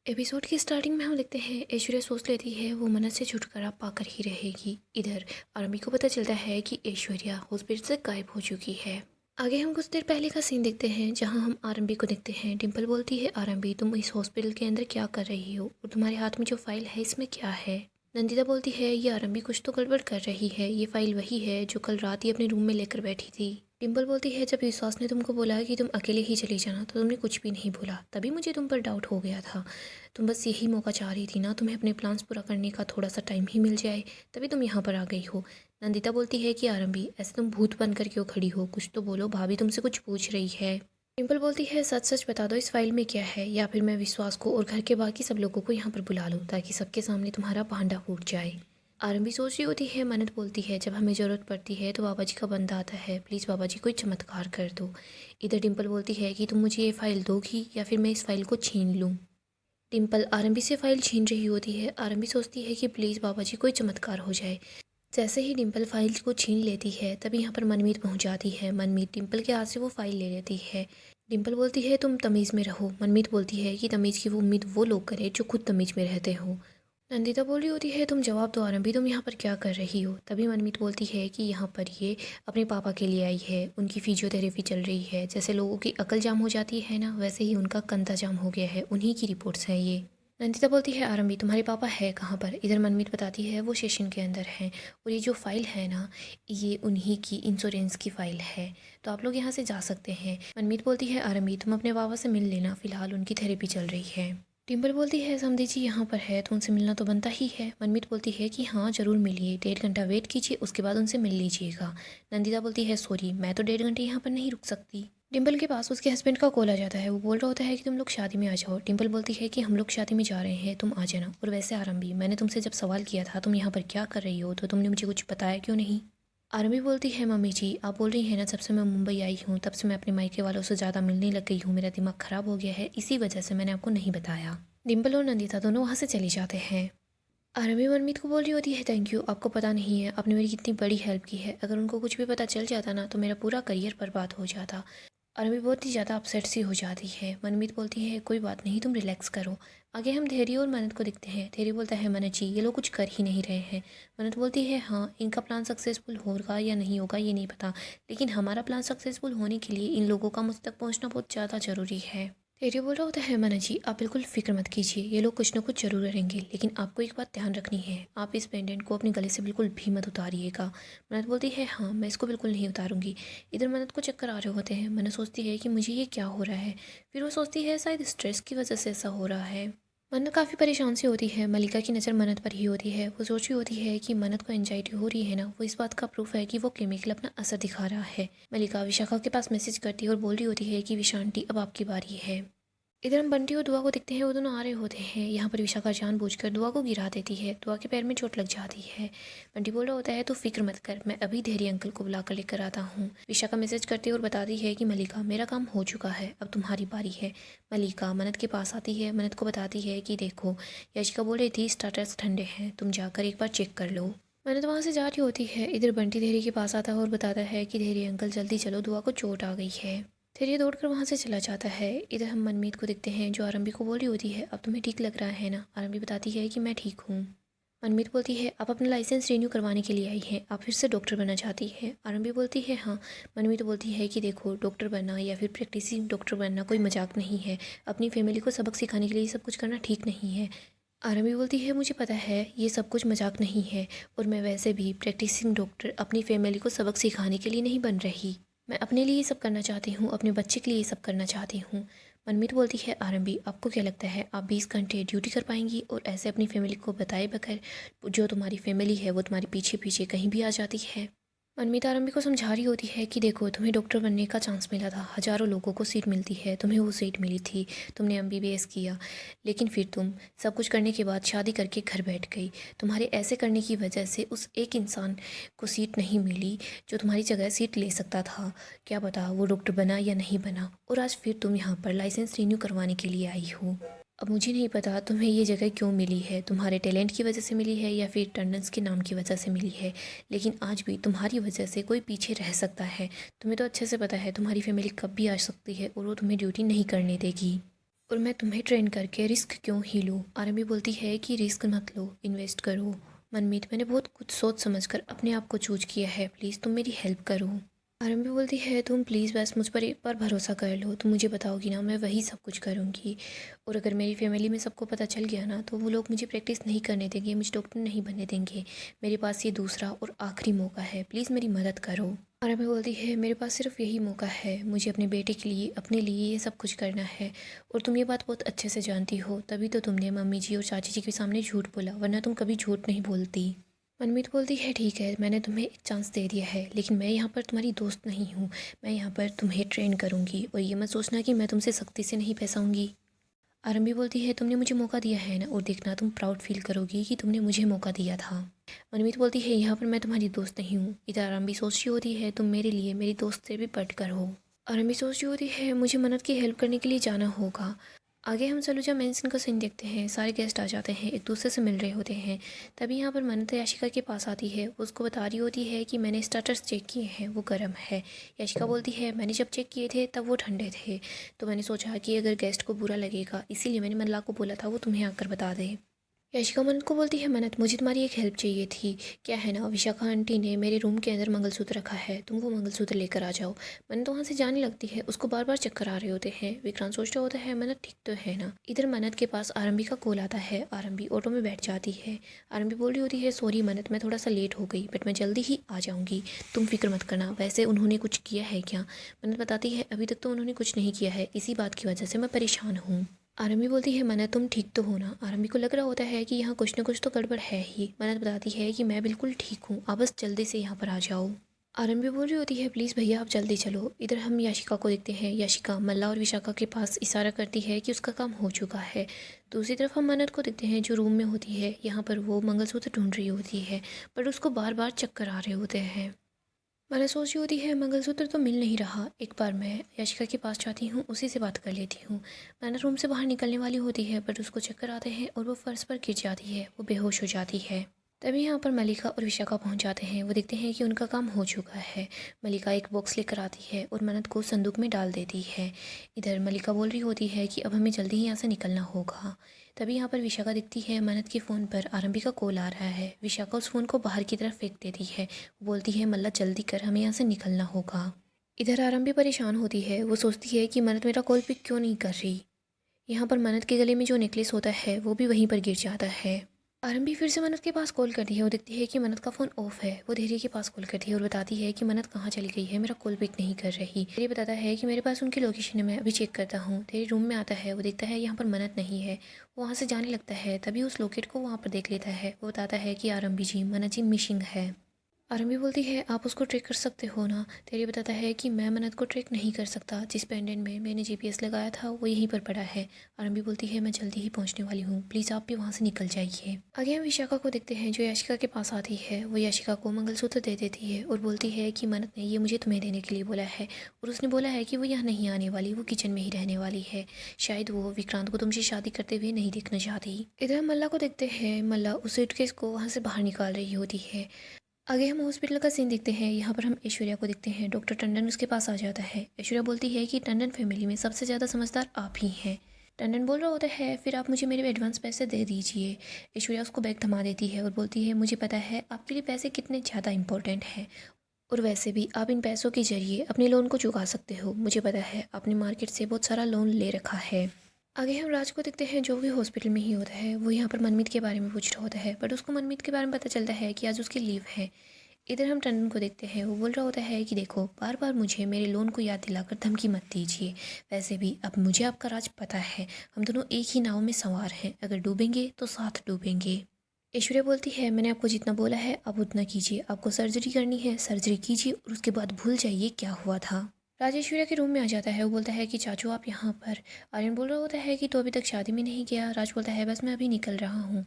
Episode की starting में हम देखते हैं ऐश्वर्या सोच लेती है वो मन्नत से छुटकारा पाकर ही रहेगी। इधर आरंभी को पता चलता है कि ऐश्वर्या हॉस्पिटल से गायब हो चुकी है। आगे हम कुछ देर पहले का सीन देखते हैं जहां हम आरंभी को देखते हैं। डिम्पल बोलती है, आरंभी तुम इस हॉस्पिटल के अंदर क्या कर रही हो और तुम्हारे हाथ में जो फाइल है इसमें क्या है। नंदिता बोलती है, ये आरंभी कुछ तो गड़बड़ कर रही है, ये फाइल वही है जो कल रात ही अपने रूम में लेकर बैठी थी। डिम्पल बोलती है, जब विश्वास ने तुमको बोला कि तुम अकेले ही चली जाना तो तुमने कुछ भी नहीं बोला, तभी मुझे तुम पर डाउट हो गया था। तुम बस यही मौका चाह रही थी ना, तुम्हें अपने प्लान्स पूरा करने का थोड़ा सा टाइम ही मिल जाए, तभी तुम यहाँ पर आ गई हो। नंदिता बोलती है कि आरंभी ऐसे तुम भूत बनकर क्यों खड़ी हो, कुछ तो बोलो, भाभी तुमसे कुछ पूछ रही है। डिम्पल बोलती है, सच सच बता दो इस फाइल में क्या है, या फिर मैं विश्वास को और घर के बाकी सब लोगों को यहाँ पर बुला लूँ ताकि सबके सामने तुम्हारा भांडा फूट जाए। आरंभी सोच रही होती है। मन्नत बोलती है, जब हमें ज़रूरत पड़ती है तो बाबा जी का बंदा आता है, प्लीज़ बाबा जी कोई चमत्कार कर दो। इधर डिम्पल बोलती है कि तुम मुझे ये फ़ाइल दोगी या फिर मैं इस फाइल को छीन लूँ। डिम्पल आरंभी से फाइल छीन रही होती है। आरंभी सोचती है कि प्लीज़ बाबा जी कोई चमत्कार हो जाए। जैसे ही डिम्पल फाइल को छीन लेती है तभी यहाँ पर मनमीत पहुँच जाती है। मनमीत डिम्पल के हाथ से वो फाइल ले लेती है। डिम्पल बोलती है, तुम तमीज़ में रहो। मनमीत बोलती है कि तमीज़ की वो उम्मीद वो लोग करें जो खुद तमीज़ में रहते हो। नंदिता बोल रही होती है, तुम जवाब दो आरंभी, तुम यहाँ पर क्या कर रही हो। तभी मनमीत बोलती है कि यहाँ पर ये अपने पापा के लिए आई है, उनकी फिजियोथेरेपी चल रही है। जैसे लोगों की अकल जाम हो जाती है ना, वैसे ही उनका कंधा जाम हो गया है, उन्हीं की रिपोर्ट्स हैं ये। नंदिता बोलती है, आरंभी तुम्हारे पापा है कहाँ पर। इधर मनमीत बताती है वो स्टेशन के अंदर हैं, और ये जो फाइल है ना, ये उन्हीं की इंश्योरेंस की फ़ाइल है, तो आप लोग यहाँ से जा सकते हैं। मनमीत बोलती है, आरंभी तुम अपने पापा से मिल लेना, फ़िलहाल उनकी थेरेपी चल रही है। डिम्पल बोलती है, समधी जी यहाँ पर है तो उनसे मिलना तो बनता ही है। मनमीत बोलती है कि हाँ ज़रूर मिलिए, 1.5 घंटा वेट कीजिए, उसके बाद उनसे मिल लीजिएगा। नंदिता बोलती है, सॉरी मैं तो 1.5 घंटे यहाँ पर नहीं रुक सकती। डिम्पल के पास उसके हस्बैंड का कॉल आ जाता है। वो बोल रहा होता है कि तुम लोग शादी में आ जाओ। डिम्पल बोलती है कि हम लोग शादी में जा रहे हैं, तुम आ जाना। और वैसे आरंभी, मैंने तुमसे जब सवाल किया था तुम यहाँ पर क्या कर रही हो, तो तुमने मुझे कुछ बताया क्यों नहीं। आरंभी बोलती है, मम्मी जी आप बोल रही हैं ना, जब से मैं मुंबई आई हूँ तब से मैं अपने मायके वालों से ज़्यादा मिलने लग गई हूँ, मेरा दिमाग ख़राब हो गया है, इसी वजह से मैंने आपको नहीं बताया। डिम्पल और नंदिता दोनों वहाँ से चले जाते हैं। आरंभी मनमीत को बोल रही होती है, थैंक यू, आपको पता नहीं है आपने मेरी कितनी बड़ी हेल्प की है, अगर उनको कुछ भी पता चल जाता ना तो मेरा पूरा करियर बर्बाद हो जाता। आरंभी बहुत ही ज़्यादा अपसेट सी हो जाती है। मनमीत बोलती है, कोई बात नहीं तुम रिलैक्स करो। आगे हम धैर्य और मन्नत को देखते हैं। धैर्य बोलता है, मन्नत जी ये लोग कुछ कर ही नहीं रहे हैं। मन्नत बोलती है, हाँ इनका प्लान सक्सेसफुल होगा या नहीं होगा ये नहीं पता, लेकिन हमारा प्लान सक्सेसफुल होने के लिए इन लोगों का मुझ तक पहुँचना बहुत ज़्यादा ज़रूरी है। धैर्य बोल रहा होता है, मन्नत जी आप बिल्कुल फिक्र मत कीजिए, ये लोग कुछ ना कुछ जरूर करेंगे, लेकिन आपको एक बात ध्यान रखनी है, आप इस पेंडेंट को अपने गले से बिल्कुल भी मत उतारिएगा। मन्नत बोलती है, हाँ मैं इसको बिल्कुल नहीं उतारूंगी। इधर मन्नत को चक्कर आ रहे होते हैं। मन्नत सोचती है कि मुझे ये क्या हो रहा है, फिर वो सोचती है शायद स्ट्रेस की वजह से ऐसा हो रहा है। मन्नत काफ़ी परेशान सी होती है। मलिका की नज़र मन्नत पर ही होती है। वो सोच रही होती है कि मन्नत को एंजाइटी हो रही है ना, वो इस बात का प्रूफ है कि वो केमिकल अपना असर दिखा रहा है। मलिका विशाखा के पास मैसेज करती है और बोल रही होती है कि विशांटी अब आपकी बारी है। इधर हम बंटी और दुआ को देखते हैं, वो दोनों आ रहे होते हैं। यहाँ पर विशाखा जानबूझकर दुआ को गिरा देती है, दुआ के पैर में चोट लग जाती है। बंटी बोल रहा होता है, तो फिक्र मत कर, मैं अभी धैर्य अंकल को बुला कर लेकर आता हूँ। विशाखा मैसेज करती है और बताती है कि मलिका मेरा काम हो चुका है, अब तुम्हारी बारी है। मलिका मन्नत के पास आती है, मन्नत को बताती है कि देखो याचिका बोल रही थी स्टार्टर्स ठंडे हैं, तुम जाकर एक बार चेक कर लो। मन्नत वहाँ से जा रही होती है। इधर बंटी धैर्य के पास आता है और बताता है कि धैर्य अंकल जल्दी चलो, दुआ को चोट आ गई है। फिर ये दौड़कर वहाँ से चला जाता है। इधर हम मनमीत को देखते हैं जो आरंभी को बोल रही होती है, अब तुम्हें ठीक लग रहा है ना। आरंभी बताती है कि मैं ठीक हूँ। मनमीत बोलती है, आप अपना लाइसेंस रिन्यू करवाने के लिए आई हैं, आप फिर से डॉक्टर बनना चाहती है। आरंभी बोलती है, हाँ। मनमीत बोलती है कि देखो डॉक्टर बनना या फिर प्रैक्टिसिंग डॉक्टर बनना कोई मजाक नहीं है, अपनी फैमिली को सबक सिखाने के लिए ये सब कुछ करना ठीक नहीं है। आरंभी बोलती है, मुझे पता है ये सब कुछ मजाक नहीं है, और मैं वैसे भी प्रैक्टिसिंग डॉक्टर अपनी फैमिली को सबक सिखाने के लिए नहीं बन रही, मैं अपने लिए ये सब करना चाहती हूँ, अपने बच्चे के लिए ये सब करना चाहती हूँ। मनमीत बोलती है, आरंभी आपको क्या लगता है आप 20 घंटे ड्यूटी कर पाएंगी और ऐसे अपनी फैमिली को बताए बगैर जो तुम्हारी फैमिली है वो तुम्हारे पीछे पीछे कहीं भी आ जाती है। मनमीत आरंभी को समझा रही होती है कि देखो तुम्हें डॉक्टर बनने का चांस मिला था, हज़ारों लोगों को सीट मिलती है, तुम्हें वो सीट मिली थी, तुमने एमबीबीएस किया, लेकिन फिर तुम सब कुछ करने के बाद शादी करके घर बैठ गई। तुम्हारे ऐसे करने की वजह से उस एक इंसान को सीट नहीं मिली जो तुम्हारी जगह सीट ले सकता था। क्या पता वो डॉक्टर बना या नहीं बना, और आज फिर तुम यहाँ पर लाइसेंस रिन्यू करवाने के लिए आई हो। अब मुझे नहीं पता तुम्हें ये जगह क्यों मिली है, तुम्हारे टैलेंट की वजह से मिली है या फिर टंडन्स के नाम की वजह से मिली है, लेकिन आज भी तुम्हारी वजह से कोई पीछे रह सकता है। तुम्हें तो अच्छे से पता है तुम्हारी फैमिली कब भी आ सकती है और वो तुम्हें ड्यूटी नहीं करने देगी। और मैं तुम्हें ट्रेन करके रिस्क क्यों ही लूँ। आरंभी बोलती है कि रिस्क मत लो, इन्वेस्ट करो। मनमीत, मैंने बहुत कुछ सोच समझ कर अपने आप को चूज किया है, प्लीज़ तुम मेरी हेल्प करो। आरंभी बोलती है तुम प्लीज़ बस मुझ पर एक बार भरोसा कर लो, तुम मुझे बताओगी ना, मैं वही सब कुछ करूँगी। और अगर मेरी फैमिली में सबको पता चल गया ना तो वो लोग मुझे प्रैक्टिस नहीं करने देंगे, मुझे डॉक्टर नहीं बनने देंगे। मेरे पास ये दूसरा और आखिरी मौका है, प्लीज़ मेरी मदद करो। आरंभी बोलती है मेरे पास सिर्फ यही मौका है, मुझे अपने बेटे के लिए, अपने लिए ये सब कुछ करना है। और तुम ये बात बहुत अच्छे से जानती हो, तभी तो तुमने मम्मी जी और चाची जी के सामने झूठ बोला, वरना तुम कभी झूठ नहीं बोलती। मनमीत बोलती है ठीक है, मैंने तुम्हें एक चांस दे दिया है, लेकिन मैं यहाँ पर तुम्हारी दोस्त नहीं हूँ। मैं यहाँ पर तुम्हें ट्रेन करूँगी और ये मत सोचना कि मैं तुमसे सख्ती से नहीं फंसाऊँगी। आरंभी बोलती है तुमने मुझे मौका दिया है ना, और देखना तुम प्राउड फील करोगी कि तुमने मुझे मौका दिया था। मनमीत बोलती है यहाँ पर मैं तुम्हारी दोस्त नहीं हूँ। इधर आरंभी सोच रही होती है तुम मेरे लिए मेरी दोस्त से भी बढ़कर हो। आरंभी सोच रही होती है मुझे मन्नत की हेल्प करने के लिए जाना होगा। आगे हम सलूजा मेंशन का सीन देखते हैं। सारे गेस्ट आ जाते हैं, एक दूसरे से मिल रहे होते हैं। तभी यहाँ पर मन्नत याशिका के पास आती है, उसको बता रही होती है कि मैंने स्टार्टर्स चेक किए हैं, वो गर्म है। याशिका बोलती है मैंने जब चेक किए थे तब वो ठंडे थे, तो मैंने सोचा कि अगर गेस्ट को बुरा लगेगा इसीलिए मैंने मल्ला को बोला था वो तुम्हें आकर बता दे। याशिका मन्नत को बोलती है मन्नत मुझे तुम्हारी एक हेल्प चाहिए थी। क्या है ना, विशाखा आंटी ने मेरे रूम के अंदर मंगलसूत्र रखा है, तुम वो मंगलसूत्र लेकर आ जाओ। मन्नत वहाँ से जाने लगती है, उसको बार बार चक्कर आ रहे होते हैं। विक्रांत सोच रहा होता है मन्नत ठीक तो है ना। इधर मन्नत के पास आरंभी का कॉल आता है। आरंभी ऑटो में बैठ जाती है। आरंभी बोल रही होती है सॉरी मन्नत, मैं थोड़ा सा लेट हो गई, बट मैं जल्दी ही आ जाऊँगी, तुम फिक्र मत करना। वैसे उन्होंने कुछ किया है क्या? मन्नत बताती है अभी तक तो उन्होंने कुछ नहीं किया है, इसी बात की वजह से मैं परेशान हूँ। आरंभी बोलती है मन्नत तुम ठीक तो हो ना। आरंभी को लग रहा होता है कि यहाँ कुछ न कुछ तो गड़बड़ है ही। मन्नत बताती है कि मैं बिल्कुल ठीक हूँ, आप बस जल्दी से यहाँ पर आ जाओ। आरंभी बोल रही होती है प्लीज़ भैया आप जल्दी चलो। इधर हम याशिका को देखते हैं। याशिका मल्ला और विशाखा के पास इशारा करती है कि उसका काम हो चुका है। दूसरी तरफ हम मन्नत को देखते हैं जो रूम में होती है। यहाँ पर वो मंगलसूत्र ढूंढ रही होती है, पर उसको बार बार चक्कर आ रहे होते हैं। मैंने सोची होती है मंगलसूत्र तो मिल नहीं रहा, एक बार मैं याशिका के पास जाती हूँ, उसी से बात कर लेती हूँ। मैंने रूम से बाहर निकलने वाली होती है, पर उसको चक्कर आते हैं और वो फर्श पर गिर जाती है, वो बेहोश हो जाती है। तभी यहाँ पर मलिका और विशाखा पहुँच जाते हैं। वो देखते हैं कि उनका काम हो चुका है। मलिका एक बॉक्स लेकर आती है और मन्नत को संदूक में डाल देती है। इधर मलिका बोल रही होती है कि अब हमें जल्दी ही यहाँ से निकलना होगा। तभी यहाँ पर विशाखा दिखती है। मन्नत के फ़ोन पर आरंभी का कॉल आ रहा है। विशाखा उस फ़ोन को बाहर की तरफ फेंक देती है। वो बोलती है मल्ला जल्दी कर, हमें यहाँ से निकलना होगा। इधर आरंभी परेशान होती है। वो सोचती है कि मन्नत मेरा कॉल पिक क्यों नहीं कर रही। यहाँ पर मन्नत के गले में जो नेकलेस होता है वो भी वहीं पर गिर जाता है। आरंभी फिर से मन्नत के पास कॉल करती है। वो देखती है कि मन्नत का फ़ोन ऑफ है। वो धीरे के पास कॉल करती है और बताती है कि मन्नत कहाँ चली गई है, मेरा कॉल पिक नहीं कर रही। धीरे बताता है कि मेरे पास उनकी लोकेशन है, मैं अभी चेक करता हूँ। धीरे रूम में आता है। वो देखता है यहाँ पर मन्नत नहीं है। वो वहाँ से जाने लगता है। तभी उस लोकेट को वहाँ पर देख लेता है। वो बताता है कि आरंभी जी, मन्नत जी मिसिंग है। आरंभी बोलती है आप उसको ट्रैक कर सकते हो ना। तेरी बताता है कि मैं मन्नत को ट्रैक नहीं कर सकता, जिस पेंडेंट में मैंने जीपीएस लगाया था वो यहीं पर पड़ा है। आरंभी बोलती है मैं जल्दी ही पहुंचने वाली हूँ, प्लीज़ आप भी वहाँ से निकल जाइए। आगे हम विशाखा को देखते हैं जो याशिका के पास आती है। वो याशिका को मंगलसूत्र दे देती है और बोलती है कि मन्नत ने ये मुझे तुम्हें देने के लिए बोला है, और उसने बोला है कि वो यहाँ नहीं आने वाली, वो किचन में ही रहने वाली है। शायद वो विक्रांत को तुमसे शादी करते हुए नहीं देखना चाहती। इधर हम मल्ला को देखते हैं। मल्ला उस सूटकेस को वहाँ से बाहर निकाल रही होती है। आगे हम हॉस्पिटल का सीन देखते हैं। यहाँ पर हम ऐश्वर्या को देखते हैं। डॉक्टर टंडन उसके पास आ जाता है। ऐश्वर्या बोलती है कि टंडन फैमिली में सबसे ज़्यादा समझदार आप ही हैं। टंडन बोल रहा होता है फिर आप मुझे मेरे एडवांस पैसे दे दीजिए। ऐश्वर्या उसको बैग थमा देती है और बोलती है मुझे पता है आपके लिए पैसे कितने ज़्यादा इंपॉर्टेंट हैं, और वैसे भी आप इन पैसों के जरिए अपने लोन को चुका सकते हो। मुझे पता है आपने मार्केट से बहुत सारा लोन ले रखा है। आगे हम राज को देखते हैं जो भी हॉस्पिटल में ही होता है। वो यहाँ पर मनमीत के बारे में पूछ रहा होता है, बट उसको मनमीत के बारे में पता चलता है कि आज उसकी लीव है। इधर हम टंडन को देखते हैं। वो बोल रहा होता है कि देखो बार बार मुझे मेरे लोन को याद दिलाकर धमकी मत दीजिए। वैसे भी अब मुझे आपका राज पता है, हम दोनों एक ही नाव में सवार हैं, अगर डूबेंगे तो साथ डूबेंगे। ऐश्वर्या बोलती है मैंने आपको जितना बोला है आप उतना कीजिए, आपको सर्जरी करनी है सर्जरी कीजिए और उसके बाद भूल जाइए क्या हुआ था। राज ऐश्वर्या के रूम में आ जाता है। वो बोलता है कि चाचू आप यहाँ पर। आर्यन बोल रहा होता है कि तो अभी तक शादी में नहीं गया। राज बोलता है बस मैं अभी निकल रहा हूँ।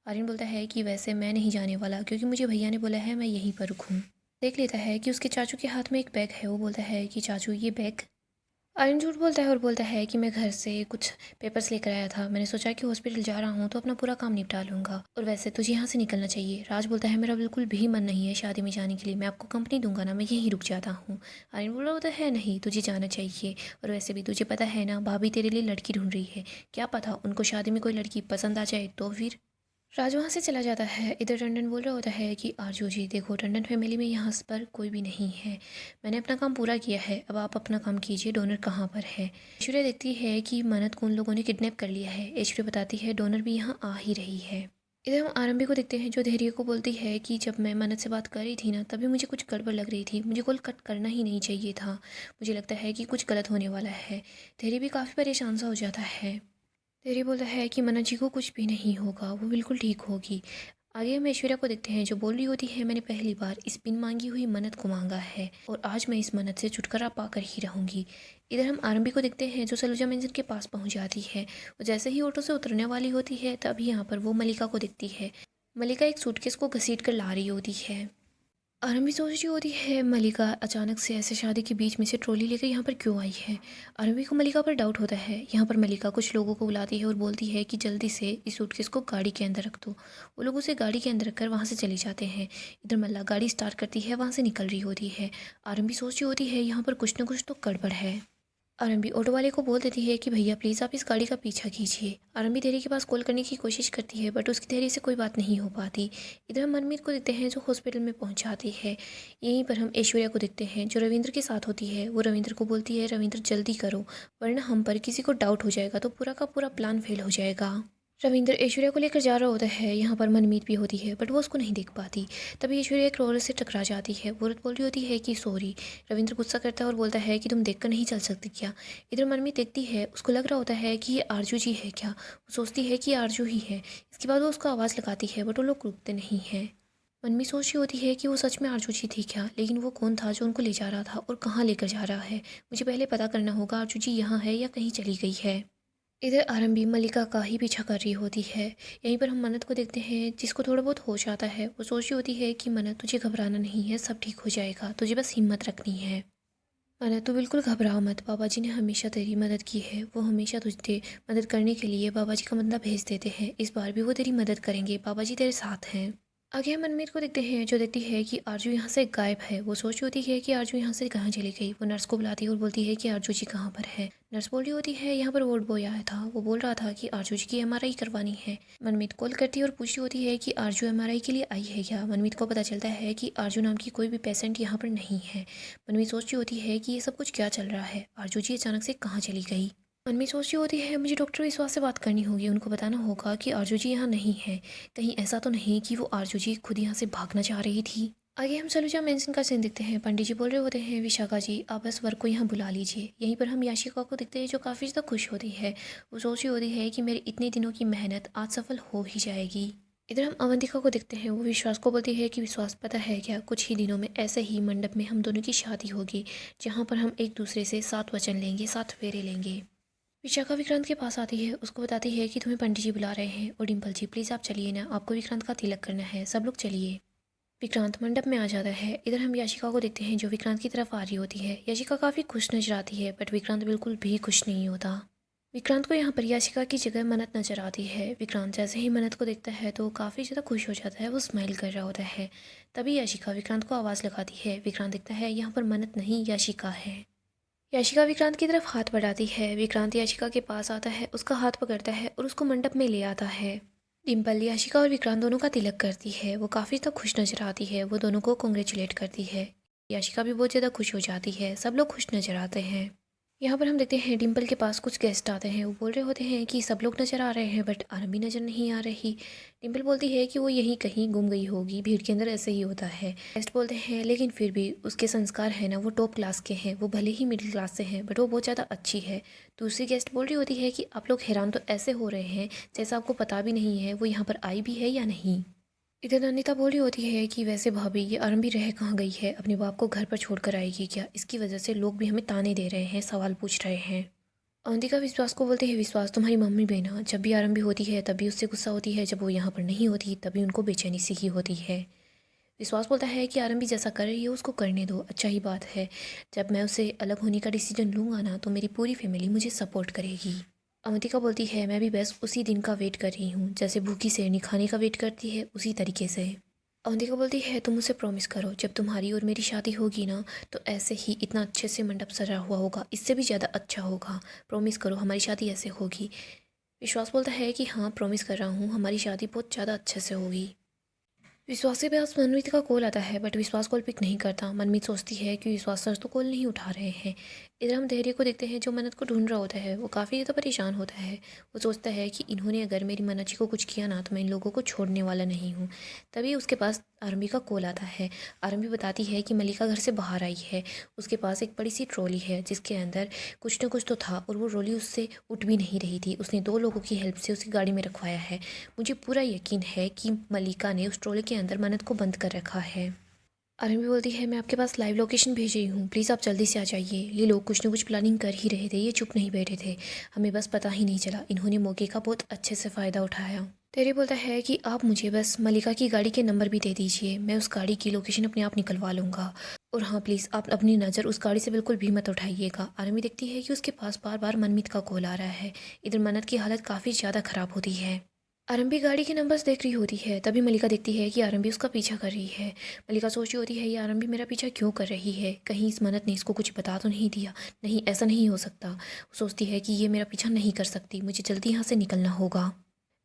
आर्यन बोलता है कि वैसे मैं नहीं जाने वाला, क्योंकि मुझे भैया ने बोला है मैं यहीं पर रुकूँ। देख लेता है कि उसके चाचू के हाथ में एक बैग है। वो बोलता है कि चाचू ये बैग। आर्यन झूठ बोलता है और बोलता है कि मैं घर से कुछ पेपर्स लेकर आया था। मैंने सोचा कि हॉस्पिटल जा रहा हूँ तो अपना पूरा काम निपटा लूँगा, और वैसे तुझे यहाँ से निकलना चाहिए। राज बोलता है मेरा बिल्कुल भी मन नहीं है शादी में जाने के लिए, मैं आपको कंपनी दूंगा ना, मैं यहीं रुक जाता हूँ। आर्यन बोल रहा होता है नहीं, तुझे जाना चाहिए, और वैसे भी तुझे पता है ना भाभी तेरे लिए लड़की ढूंढ रही है, क्या पता उनको शादी में कोई लड़की पसंद आ जाए तो फिर। राज वहाँ से चला जाता है। इधर टंडन बोल रहा होता है कि आरजू जी देखो, टंडन फैमिली में यहाँ पर कोई भी नहीं है, मैंने अपना काम पूरा किया है, अब आप अपना काम कीजिए। डोनर कहाँ पर है? ऐश्वर्या देखती है कि मन्नत को उन लोगों ने किडनैप कर लिया है। ऐश्वर्या बताती है डोनर भी यहाँ आ ही रही है। इधर हम आरंभी को देखते हैं जो धैर्य को बोलती है कि जब मैं मन्नत से बात कर रही थी ना तभी मुझे कुछ गड़बड़ लग रही थी, मुझे कॉल कट करना ही नहीं चाहिए था, मुझे लगता है कि कुछ गलत होने वाला है। धैर्य भी काफ़ी परेशान सा हो जाता है। तेरी बोलता है कि मन्नत जी को कुछ भी नहीं होगा, वो बिल्कुल ठीक होगी। आगे हम ऐश्वर्या को देखते हैं जो बोल रही होती है मैंने पहली बार इस बिन मांगी हुई मन्नत को मांगा है, और आज मैं इस मन्नत से छुटकारा पाकर ही रहूंगी। इधर हम आरंभी को देखते हैं जो सलूजा मंजिल के पास पहुंच जाती है। वो जैसे ही ऑटो से उतरने वाली होती है तभी यहाँ पर वो मलिका को देखती है। मलिका एक सूटकेस को घसीट कर ला रही होती है। आरंभी सोच रही होती है मलिका अचानक से ऐसे शादी के बीच में से ट्रॉली लेकर यहाँ पर क्यों आई है। आरंभी को मलिका पर डाउट होता है। यहाँ पर मलिका कुछ लोगों को बुलाती है और बोलती है कि जल्दी से इस सूटकेस को गाड़ी के अंदर रख दो। वो लोग उसे गाड़ी के अंदर रखकर वहाँ से चले जाते हैं। इधर मल्ला गाड़ी स्टार्ट करती है, वहाँ से निकल रही होती है। आरंभी सोच रही होती है यहाँ पर कुछ ना कुछ तो गड़बड़ है। आरंभी ऑटो वाले को बोल देती है कि भैया प्लीज़ आप इस गाड़ी का पीछा कीजिए। आरंभी धैर्य के पास कॉल करने की कोशिश करती है बट उसकी धैर्य से कोई बात नहीं हो पाती। इधर हम मनमीत को देखते हैं जो हॉस्पिटल में पहुंच जाती है। यहीं पर हम ऐश्वर्या को देखते हैं जो रविंद्र के साथ होती है। वो रविंद्र को बोलती है रविंद्र जल्दी करो, वरना हम पर किसी को डाउट हो जाएगा तो पूरा का पूरा प्लान फेल हो जाएगा। रविंद्र ऐश्वर्या को लेकर जा रहा होता है। यहाँ पर मनमीत भी होती है बट वो उसको नहीं देख पाती। तभी ऐश्वर्या एक औरत से टकरा जाती है। वो औरत बोल रही होती है कि सॉरी। रविंद्र गुस्सा करता है और बोलता है कि तुम देखकर नहीं चल सकती क्या। इधर मनमीत देखती है, उसको लग रहा होता है कि ये आरजू जी है क्या। वो सोचती है कि आरजू ही है। इसके बाद वो उसको आवाज़ लगाती है बट वो लोग रुकते नहीं हैं। मनमीत सोच रही होती है कि वो सच में आरजू जी थी क्या, लेकिन वो कौन था जो उनको ले जा रहा था और कहाँ लेकर जा रहा है। मुझे पहले पता करना होगा आरजू जी यहाँ है या कहीं चली गई है। इधर आरंभी मल्लिका का ही पीछा कर रही होती है। यहीं पर हम मन्नत को देखते हैं जिसको थोड़ा बहुत होश आता है। वो सोच रही होती है कि मन्नत तुझे घबराना नहीं है, सब ठीक हो जाएगा, तुझे बस हिम्मत रखनी है। मन्नत तू बिल्कुल घबरा मत, बाबा जी ने हमेशा तेरी मदद की है, वो हमेशा तुझे मदद करने के लिए बाबा जी का बंदा भेज देते हैं, इस बार भी वो तेरी मदद करेंगे, बाबा जी तेरे साथ हैं। आगे हम मनमीत को देखते हैं जो देखती है कि आरजू यहाँ से गायब है। वो सोच रही होती है कि आरजू यहाँ से कहाँ चली गई। वो नर्स को बुलाती है और बोलती है कि आरजू जी कहाँ पर है। नर्स बोल रही होती है यहाँ पर वार्ड बॉय आया था, वो बोल रहा था कि आरजू जी की एमआरआई करवानी है। मनमीत कॉल करती है और पूछ रही होती है कि आरजू एमआरआई के लिए आई है क्या। मनमीत को पता चलता है कि आरजू नाम की कोई भी पेशेंट यहाँ पर नहीं है। मनमीत सोच रही होती है कि ये सब कुछ क्या चल रहा है, आरजू जी अचानक से कहाँ चली गई। मनमीत सोच रही होती है मुझे डॉक्टर विश्वास से बात करनी होगी, उनको बताना होगा कि आरजू जी यहाँ नहीं है। कहीं ऐसा तो नहीं कि वो आरजू जी खुद यहाँ से भागना चाह रही थी। आगे हम सलूजा मेंशन का सीन देखते हैं। पंडित जी बोल रहे होते हैं विशाखा जी आप बस वर्क को यहाँ बुला लीजिए। यहीं पर हम याशिका को देखते हैं जो काफ़ी ज़्यादा खुश होती है। वो सोच रही होती है कि मेरे इतने दिनों की मेहनत आज सफल हो ही जाएगी। इधर हम अवंतिका को देखते हैं। वो विश्वास को बोलती है कि विश्वास पता है क्या, कुछ ही दिनों में ऐसे ही मंडप में हम दोनों की शादी होगी, जहाँ पर हम एक दूसरे से 7 वचन लेंगे, 7 फेरे लेंगे। विशाखा विक्रांत के पास आती है, उसको बताती है कि तुम्हें पंडित जी बुला रहे हैं और डिम्पल जी प्लीज़ आप चलिए ना, आपको विक्रांत का तिलक करना है, सब लोग चलिए। विक्रांत मंडप में आ जाता है। इधर हम याशिका को देखते हैं जो विक्रांत की तरफ आ रही होती है। याशिका काफ़ी खुश नजर आती है बट विक्रांत बिल्कुल भी खुश नहीं होता। विक्रांत को यहाँ पर याशिका की जगह मन्नत नजर आती है। विक्रांत जैसे ही मन्नत को देखता है तो काफ़ी ज़्यादा खुश हो जाता है, वो स्माइल कर रहा होता है। तभी याशिका विक्रांत को आवाज़ लगाती है। विक्रांत देखता है यहाँ पर मन्नत नहीं याशिका है। याशिका विक्रांत की तरफ हाथ बढ़ाती है। विक्रांत याशिका के पास आता है, उसका हाथ पकड़ता है और उसको मंडप में ले आता है। डिम्पल याशिका और विक्रांत दोनों का तिलक करती है। वो काफ़ी ज़्यादा खुश नजर आती है, वो दोनों को कॉन्ग्रेचुलेट करती है। याशिका भी बहुत ज़्यादा खुश हो जाती है, सब लोग खुश नजर आते हैं। यहाँ पर हम देखते हैं डिम्पल के पास कुछ गेस्ट आते हैं। वो बोल रहे होते हैं कि सब लोग नज़र आ रहे हैं बट आरंभी नज़र नहीं आ रही। डिम्पल बोलती है कि वो यहीं कहीं गुम गई होगी, भीड़ के अंदर ऐसे ही होता है। गेस्ट बोलते हैं लेकिन फिर भी उसके संस्कार है ना, वो टॉप क्लास के हैं, वो भले ही मिडिल क्लास से हैं बट वो बहुत ज़्यादा अच्छी है। दूसरी गेस्ट बोल रही होती है कि आप लोग हैरान तो ऐसे हो रहे हैं जैसा आपको पता भी नहीं है वो यहाँ पर आई भी है या नहीं। इधर नंदिता बोली होती है कि वैसे भाभी ये आरंभी रह कहाँ गई है, अपने बाप को घर पर छोड़कर आएगी क्या, इसकी वजह से लोग भी हमें ताने दे रहे हैं, सवाल पूछ रहे हैं। अवंतिका विश्वास को बोलते हैं विश्वास तुम्हारी मम्मी भी ना, जब भी आरंभी होती है तभी उससे गुस्सा होती है, जब वो यहाँ पर नहीं होती तभी उनको बेचैनी सी ही होती है। विश्वास बोलता है कि आरंभी जैसा कर रही है उसको करने दो, अच्छा ही बात है। जब मैं उससे अलग होने का डिसीजन लूँगा ना तो मेरी पूरी फैमिली मुझे सपोर्ट करेगी। अवंतिका बोलती है मैं भी बस उसी दिन का वेट कर रही हूँ, जैसे भूखी शेरनी खाने का वेट करती है उसी तरीके से। अवंतिका बोलती है तुम मुझसे प्रॉमिस करो जब तुम्हारी और मेरी शादी होगी ना तो ऐसे ही इतना अच्छे से मंडप सजा हुआ होगा, इससे भी ज़्यादा अच्छा होगा। प्रॉमिस करो हमारी शादी ऐसे होगी। विश्वास बोलता है कि हाँ प्रॉमिस कर रहा हूँ, हमारी शादी बहुत ज़्यादा अच्छे से होगी। विश्वास के पास मनमीत का कॉल आता है बट विश्वास कॉल पिक नहीं करता। मनमीत सोचती है कि विश्वास सर तो कॉल नहीं उठा रहे हैं। इधर हम धैर्य को देखते हैं जो मन्नत को ढूंढ रहा होता है। वो काफ़ी ज़्यादा परेशान होता है। वो सोचता है कि इन्होंने अगर मेरी मन्नत जी को कुछ किया ना तो मैं इन लोगों को छोड़ने वाला नहीं हूँ। तभी उसके पास आरंभी का कॉल आता है। आरंभी बताती है कि मलिका घर से बाहर आई है। उसके पास एक बड़ी सी ट्रॉली है जिसके अंदर कुछ न कुछ तो था और वो ट्रॉली उससे उठ भी नहीं रही थी। उसने 2 लोगों की हेल्प से उसे गाड़ी में रखवाया है। मुझे पूरा यकीन है कि मलिका ने उस ट्रॉली के अंदर मन्नत को बंद कर रखा है। आरंभी बोलती है मैं आपके पास लाइव लोकेशन भेज रही हूँ, प्लीज़ आप जल्दी से आ जाइए। ये लोग कुछ न कुछ प्लानिंग कर ही रहे थे, ये चुप नहीं बैठे थे। हमें बस पता ही नहीं चला, इन्होंने मौके का बहुत अच्छे से फ़ायदा उठाया। तेरी बोलता है कि आप मुझे बस मलिका की गाड़ी के नंबर भी दे दीजिए, मैं उस गाड़ी की लोकेशन अपने आप निकलवा लूँगा। और हाँ प्लीज़ आप अपनी नज़र उस गाड़ी से बिल्कुल भी मत उठाइएगा। आरंभी देखती है कि उसके पास बार बार मनमीत का कॉल आ रहा है। इधर मन्नत की हालत काफ़ी ज़्यादा ख़राब होती है। आरंभी गाड़ी के नंबर्स देख रही होती है, तभी मलिका देखती है कि आरंभी उसका पीछा कर रही है। मलिका सोच रही होती है ये आरंभी मेरा पीछा क्यों कर रही है, कहीं इस मन्नत ने इसको कुछ बता तो नहीं दिया। नहीं ऐसा नहीं हो सकता। वो सोचती है कि ये मेरा पीछा नहीं कर सकती, मुझे जल्दी यहाँ से निकलना होगा।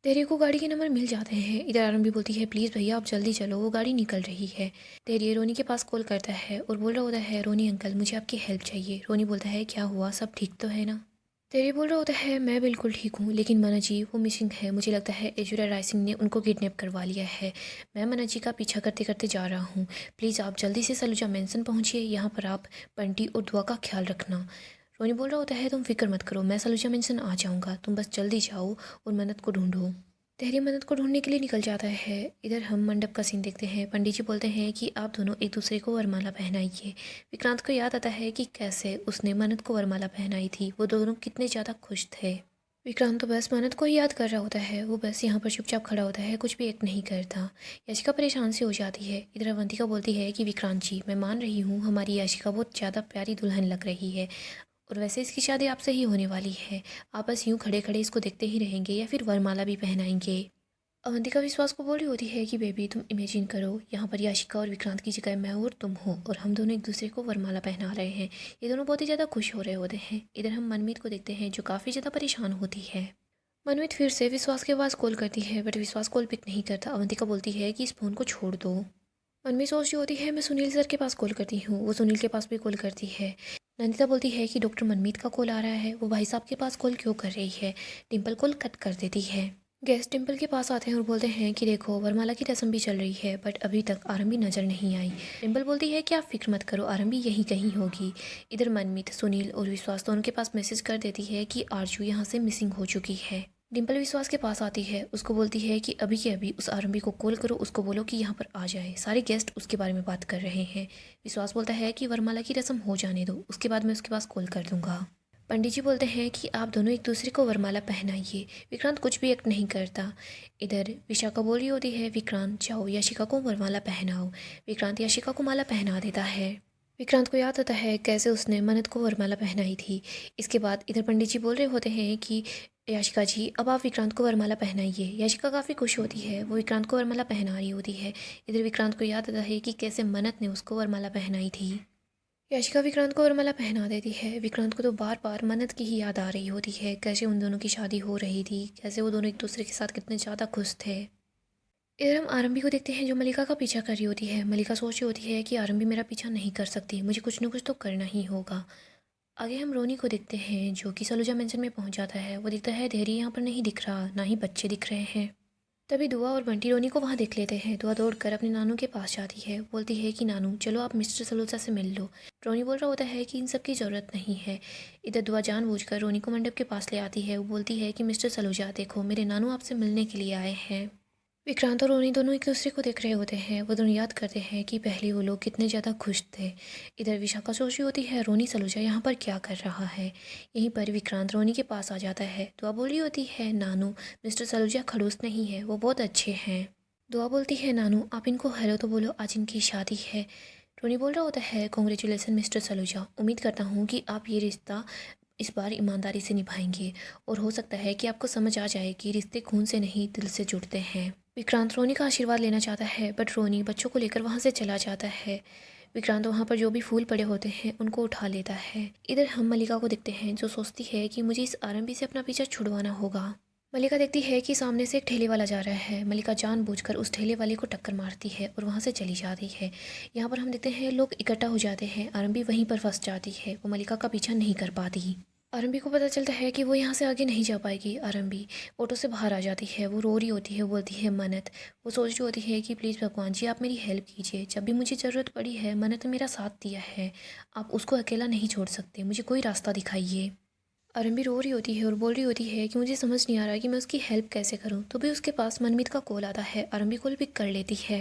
धैर्य को गाड़ी के नंबर मिल जाते हैं। इधर आरंभी बोलती है प्लीज़ भैया आप जल्दी चलो, वो गाड़ी निकल रही है। धैर्य रोनी के पास कॉल करता है और बोल रहा होता है रोनी अंकल मुझे आपकी हेल्प चाहिए। रोनी बोलता है क्या हुआ, सब ठीक तो है ना। तेरी बोल रहा होता है मैं बिल्कुल ठीक हूँ लेकिन मना जी वो मिसिंग है, मुझे लगता है ऐश्वर्या राय सिंह ने उनको किडनैप करवा लिया है। मैं मना जी का पीछा करते करते जा रहा हूँ, प्लीज़ आप जल्दी से सलूजा मेंशन पहुँचिए, यहाँ पर आप बंटी और दुआ का ख्याल रखना। रोनी बोल रहा होता है तुम फिक्र मत करो, मैं सलूजा मेंशन आ जाऊँगा, तुम बस जल्दी जाओ और मन्नत को ढूंढो। तहरी मन्नत को ढूंढने के लिए निकल जाता है। इधर हम मंडप का सीन देखते हैं। पंडित जी बोलते हैं कि आप दोनों एक दूसरे को वरमाला पहनाइए। विक्रांत को याद आता है कि कैसे उसने मन्नत को वरमाला पहनाई थी, वो दोनों कितने ज़्यादा खुश थे। विक्रांत तो बस मन्नत को ही याद कर रहा होता है, वो बस यहाँ पर चुपचाप खड़ा होता है, कुछ भी एक्ट नहीं करता। याशिका परेशान से हो जाती है। इधर अवंतिका बोलती है कि विक्रांत जी मैं मान रही हूँ हमारी याशिका बहुत ज़्यादा प्यारी दुल्हन लग रही है और वैसे इसकी शादी आपसे ही होने वाली है। आप बस यूँ खड़े खड़े इसको देखते ही रहेंगे या फिर वरमाला भी पहनाएंगे। अवंतिका विश्वास को बोल रही होती है कि बेबी तुम इमेजिन करो यहाँ पर याशिका और विक्रांत की जगह मैं और तुम हो और हम दोनों एक दूसरे को वरमाला पहना रहे हैं। ये दोनों बहुत ही ज़्यादा खुश हो रहे होते हैं। इधर हम मनमीत को देखते हैं जो काफ़ी ज़्यादा परेशान होती है। मनमीत फिर से विश्वास के पास कॉल करती है बट विश्वास कॉल पिक नहीं करता। अवंतिका बोलती है कि इस फ़ोन को छोड़ दो। मनमीत सोच रही होती है मैं सुनील सर के पास कॉल करती हूँ, वो सुनील के पास भी कॉल करती है। नंदिता बोलती है कि डॉक्टर मनमीत का कॉल आ रहा है, वो भाई साहब के पास कॉल क्यों कर रही है। डिम्पल कॉल कट कर देती है। गेस्ट टेम्पल के पास आते हैं और बोलते हैं कि देखो वरमाला की रस्म भी चल रही है बट अभी तक आरंभी नज़र नहीं आई। टेम्पल बोलती है कि आप फिक्र मत करो, आरंभी यहीं कहीं होगी। इधर मनमीत सुनील और विश्वास तो उनके पास मैसेज कर देती है कि आरजू यहाँ से मिसिंग हो चुकी है। डिम्पल विश्वास के पास आती है, उसको बोलती है कि अभी के अभी उस आरंभी को कॉल करो, उसको बोलो कि यहाँ पर आ जाए, सारे गेस्ट उसके बारे में बात कर रहे हैं। विश्वास बोलता है कि वरमाला की रस्म हो जाने दो, उसके बाद मैं उसके पास कॉल कर दूंगा। पंडित जी बोलते हैं कि आप दोनों एक दूसरे को वरमाला पहनाइए। विक्रांत कुछ भी एक्ट नहीं करता। इधर विशाखा बोल रही होती है विक्रांत जाओ याशिका को वरमाला पहनाओ। विक्रांत याशिका को माला पहना देता है। विक्रांत को याद आता है कैसे उसने मन्नत को वरमाला पहनाई थी। इसके बाद इधर पंडित जी बोल रहे होते हैं कि याशिका जी अब आप विक्रांत को वरमाला पहनाइए। याशिका काफ़ी खुश होती है, वो विक्रांत को वरमाला पहना रही होती है। इधर विक्रांत को याद आता है कि कैसे मन्नत ने उसको वरमाला पहनाई थी। याशिका विक्रांत को वरमाला पहना देती है। विक्रांत को तो बार बार मन्नत की ही याद आ रही होती है, कैसे उन दोनों की शादी हो रही थी, कैसे वो दोनों एक दूसरे के साथ कितने ज़्यादा खुश थे। इधर हम आरंभी को देखते हैं जो मलिका का पीछा कर रही होती है। मलिका सोच रही होती है कि आरंभी मेरा पीछा नहीं कर सकती, मुझे कुछ ना कुछ तो करना ही होगा। आगे हम रोनी को देखते हैं जो कि सलूजा मेंशन में पहुंच जाता है। वो दिखता है धैर्य यहाँ पर नहीं दिख रहा, ना ही बच्चे दिख रहे हैं। तभी दुआ और बंटी रोनी को वहाँ देख लेते हैं। दुआ दौड़कर अपने नानू के पास जाती है, बोलती है कि नानू चलो आप मिस्टर सलूजा से मिल लो। रोनी बोल रहा होता है कि इन सब की ज़रूरत नहीं है। इधर दुआ जानबूझकर रोनी को मंडप के पास ले आती है। वो बोलती है कि मिस्टर सलूजा देखो मेरे नानू आपसे मिलने के लिए आए हैं। विक्रांत और रोनी दोनों एक दूसरे को देख रहे होते हैं। वो दोनों याद करते हैं कि पहले वो लोग कितने ज़्यादा खुश थे। इधर विशाखा सोच रही होती है रोनी सलूजा यहाँ पर क्या कर रहा है। यहीं पर विक्रांत रोनी के पास आ जाता है। दुआ बोल रही होती है नानू मिस्टर सलूजा खड़ूस नहीं है, वो बहुत अच्छे हैं। दुआ बोलती है नानू आप इनको हेलो तो बोलो, आज इनकी शादी है। टोनी बोल रहा होता है कॉन्ग्रेचुलेसन मिस्टर सलूजा, उम्मीद करता हूँ कि आप ये रिश्ता इस बार ईमानदारी से निभाएंगे और हो सकता है कि आपको समझ आ जाए कि रिश्ते खून से नहीं दिल से जुड़ते हैं। विक्रांत रोनी का आशीर्वाद लेना चाहता है बट रोनी बच्चों को लेकर वहाँ से चला जाता है। विक्रांत वहाँ पर जो भी फूल पड़े होते हैं उनको उठा लेता है। इधर हम मल्लिका को देखते हैं जो सोचती है कि मुझे इस आरंभी से अपना पीछा छुड़वाना होगा। मल्लिका देखती है कि सामने से एक ठेले वाला जा रहा है। मल्लिका जानबूझकर उस ठेले वाले को टक्कर मारती है और वहाँ से चली जाती है। यहाँ पर हम देखते हैं लोग इकट्ठा हो जाते हैं। आरंभी वहीं पर फंस जाती है, वो मल्लिका का पीछा नहीं कर पाती। आरंभी को पता चलता है कि वो यहाँ से आगे नहीं जा पाएगी। आरंभी ऑटो से बाहर आ जाती है, वो रो रही होती है, वो बोलती है मन्नत। वो सोच रही होती है कि प्लीज़ भगवान जी आप मेरी हेल्प कीजिए, जब भी मुझे ज़रूरत पड़ी है मन्नत ने मेरा साथ दिया है, आप उसको अकेला नहीं छोड़ सकते, मुझे कोई रास्ता दिखाइए। आरंभी रो रही होती है और बोल रही होती है कि मुझे समझ नहीं आ रहा कि मैं उसकी हेल्प कैसे करूं। तो भी उसके पास मनमीत का कॉल आता है। आरंभी कॉल पिक कर लेती है।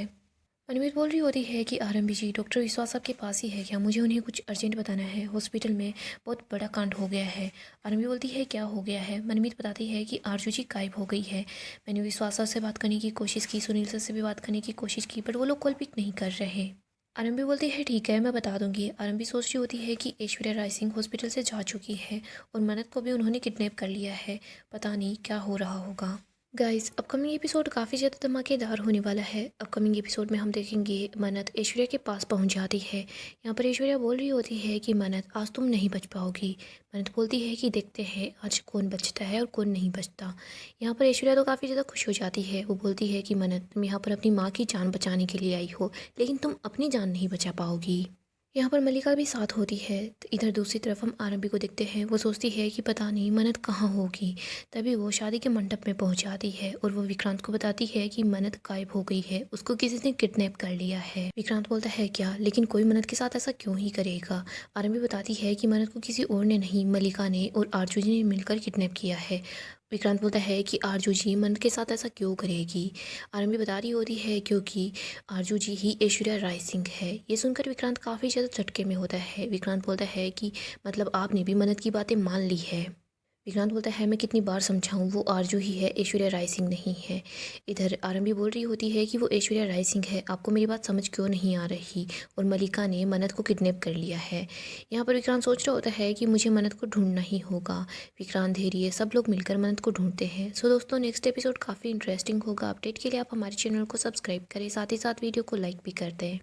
मनमीत बोल रही होती है कि आरंभी जी डॉक्टर विश्वास आपके पास ही है क्या, मुझे उन्हें कुछ अर्जेंट बताना है, हॉस्पिटल में बहुत बड़ा कांड हो गया है। आरंभी बोलती है क्या हो गया है। मनमीत बताती है कि आरजू जी गायब हो गई है। मैंने विश्वास सर से बात करने की कोशिश की, सुनील सर से भी बात करने की कोशिश की बट वो लोग कॉल पिक नहीं कर रहे। आरंभी बोलती है ठीक है मैं बता दूंगी। आरंभी सोच रही होती है कि ऐश्वर्या राय सिंह हॉस्पिटल से जा चुकी है और मन्नत को भी उन्होंने किडनैप कर लिया है। पता नहीं क्या हो रहा होगा। गाइस अपकमिंग एपिसोड काफ़ी ज़्यादा धमाकेदार होने वाला है। अपकमिंग एपिसोड में हम देखेंगे मन्नत ऐश्वर्या के पास पहुंच जाती है। यहाँ पर ऐश्वर्या बोल रही होती है कि मन्नत आज तुम नहीं बच पाओगी। मन्नत बोलती है कि देखते हैं आज कौन बचता है और कौन नहीं बचता। यहाँ पर ऐश्वर्या तो काफ़ी ज़्यादा खुश हो जाती है। वो बोलती है कि मन्नत तुम यहाँ पर अपनी माँ की जान बचाने के लिए आई हो, लेकिन तुम अपनी जान नहीं बचा पाओगी। यहाँ पर मल्लिका भी साथ होती है। तो इधर दूसरी तरफ हम आरंभी को देखते हैं। वो सोचती है कि पता नहीं मन्नत कहाँ होगी। तभी वो शादी के मंडप में पहुँच जाती है और वो विक्रांत को बताती है कि मन्नत गायब हो गई है, उसको किसी ने किडनैप कर लिया है। विक्रांत बोलता है क्या, लेकिन कोई मन्नत के साथ ऐसा क्यों ही करेगा। आरंभी बताती है कि मन्नत को किसी और ने नहीं मल्लिका ने और आरजू जी ने मिलकर किडनैप किया है। विक्रांत बोलता है कि आरजू जी मन्नत के साथ ऐसा क्यों करेगी। आरंभी बता रही होती है क्योंकि आरजू जी ही ऐश्वर्या राय सिंह है। ये सुनकर विक्रांत काफ़ी ज़्यादा झटके में होता है। विक्रांत बोलता है कि मतलब आपने भी मन्नत की बातें मान ली है। विक्रांत बोलता है मैं कितनी बार समझाऊं, वो आरजू ही है, ऐश्वर्या राय सिंह नहीं है। इधर आरंभी बोल रही होती है कि वो ऐश्वर्या राय सिंह है, आपको मेरी बात समझ क्यों नहीं आ रही, और मल्लिका ने मन्नत को किडनैप कर लिया है। यहाँ पर विक्रांत सोच रहा होता है कि मुझे मन्नत को ढूंढना ही होगा। विक्रांत धैर्य सब लोग मिलकर मन्नत को ढूंढते हैं। सो दोस्तों नेक्स्ट एपिसोड काफ़ी इंटरेस्टिंग होगा। अपडेट के लिए आप हमारे चैनल को सब्सक्राइब करें, साथ ही साथ वीडियो को लाइक भी कर दें।